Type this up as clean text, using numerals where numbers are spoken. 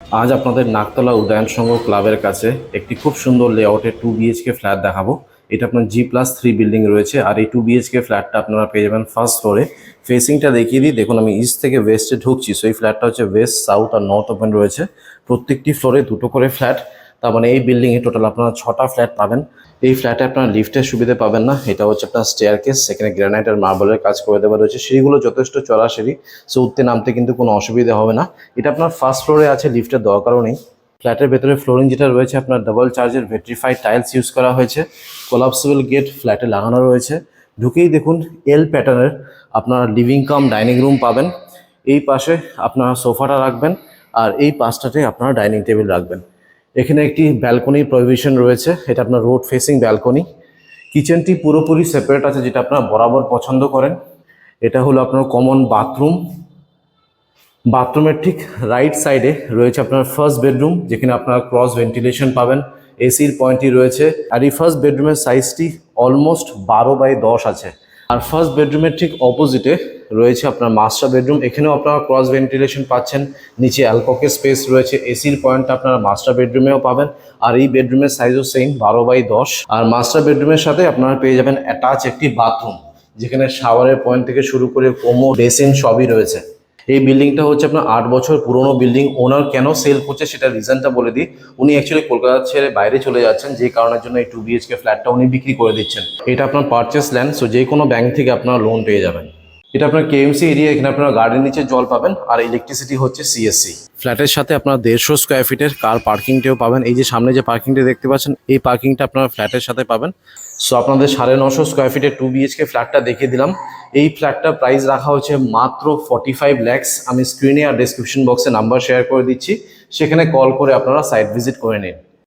আজ আপনাদের নাকতলা উদয়ন সংঘ ক্লাবের কাছে একটি খুব সুন্দর লেআউটের 2 BHK ফ্ল্যাট দেখাবো। এটা আপনার G+3 বিল্ডিং রয়েছে। আর এই 2 BHK ফ্ল্যাটটা আপনারা পেয়ে যাবেন ফার্স্ট ফ্লোরে। ফেসিংটা দেখিয়ে দিই, দেখুন আমি ইস্ট থেকে ওয়েস্টে ঢুকছি। সো এই ফ্ল্যাটটা হচ্ছে ওয়েস্ট, সাউথ আর নর্থ ওপেন রয়েছে। প্রত্যেকটি ফ্লোরে দুটো করে ফ্ল্যাট। তার মানে এই বিল্ডিংয়ে টোটাল আপনারা 6টা ফ্ল্যাট পাবেন। এই ফ্ল্যাটে আপনারা লিফটের সুবিধা পাবেন না। এটা হচ্ছে আপনার স্টেয়ারকেস, সেখানে গ্রানাইট আর মার্বেলের কাজ করে দেওয়া রয়েছে। সিঁড়িগুলো যথেষ্ট চড়া সিঁড়ি, সো উঠতে নামতে কিন্তু কোনো অসুবিধা হবে না। এটা আপনার ফার্স্ট ফ্লোরে আছে, লিফটের দরকারও নেই। ফ্ল্যাটের ভেতরে ফ্লোরিং যেটা রয়েছে আপনার ডাবল চার্জের ভেট্রিফাইড টাইলস ইউজ করা হয়েছে। কোলাপসিবল গেট ফ্ল্যাটে লাগানো রয়েছে। ঢুকেই দেখুন এল প্যাটার্নের আপনার লিভিং কাম ডাইনিং রুম পাবেন। এই পাশে আপনারা সোফাটা রাখবেন আর এই পাশটাতে আপনারা ডাইনিং টেবিল রাখবেন। এখানে একটি ব্যালকনির প্রভিশন রয়েছে, এটা আপনার রোড ফেসিং ব্যালকনি। কিচেনটি পুরোপুরি সেপারেট আছে, যেটা আপনারা বরাবর পছন্দ করেন। এটা হলো আপনার কমন বাথরুম। বাথরুমের ঠিক রাইট সাইডে রয়েছে আপনার ফার্স্ট বেডরুম, যেখানে আপনারা ক্রস ভেন্টিলেশন পাবেন। এসির পয়েন্টই রয়েছে। আর এই ফার্স্ট বেডরুমের সাইজটি অলমোস্ট 12x10 আছে। আর ফার্স্ট বেডরুমের ঠিক অপোজিটে রয়েছে আপনার মাস্টার বেডরুম। এখানেও আপনারা ক্রস ভেন্টিলেশন পাচ্ছেন। নিচে অ্যালকোকের স্পেস রয়েছে। এসির পয়েন্টটা আপনারা মাস্টার বেডরুমেও পাবেন। আর এই বেডরুমের সাইজও সেম 12x10। আর মাস্টার বেডরুমের সাথে আপনারা পেয়ে যাবেন অ্যাটাচ একটি বাথরুম, যেখানে শাওয়ারের পয়েন্ট থেকে শুরু করে কোমোড, বেসিন সবই রয়েছে। এই বিল্ডিংটা হচ্ছে আপনার 8 বছর পুরনো বিল্ডিং। ওনার কেন সেল করছে সেটা রিজনটা বলে দিই। উনি অ্যাকচুয়ালি কলকাতা ছেড়ে বাইরে চলে যাচ্ছেন, যে কারণের জন্য এই 2 BHK ফ্ল্যাটটা উনি বিক্রি করে দিচ্ছেন। এটা আপনার পারচেস ল্যান্ড, সো যে কোনো ব্যাংক থেকে আপনারা লোন পেয়ে যাবেন। এটা আপনার KMC এরিয়া, এখানে আপনারা গার্ডেন নিচে জল পাবেন আর ইলেকট্রিসিটি হচ্ছে CSC। ফ্ল্যাটের সাথে আপনারা 150 স্কোয়ার ফিটের কার পার্কিংটাও পাবেন। এই যে সামনে যে পার্কিংটা দেখতে পাচ্ছেন, এই পার্কিংটা আপনারা ফ্ল্যাটের সাথে পাবেন। সো আপনাদের 950 স্কোয়ার ফিটের 2 BHK ফ্ল্যাটটা দেখিয়ে দিলাম। এই ফ্ল্যাটটার প্রাইস রাখা হচ্ছে মাত্র 45 lakhs। আমি স্ক্রিনে আর ডেসক্রিপশন বক্সে নাম্বার শেয়ার করে দিচ্ছি, সেখানে কল করে আপনারা সাইট ভিজিট করে নিন।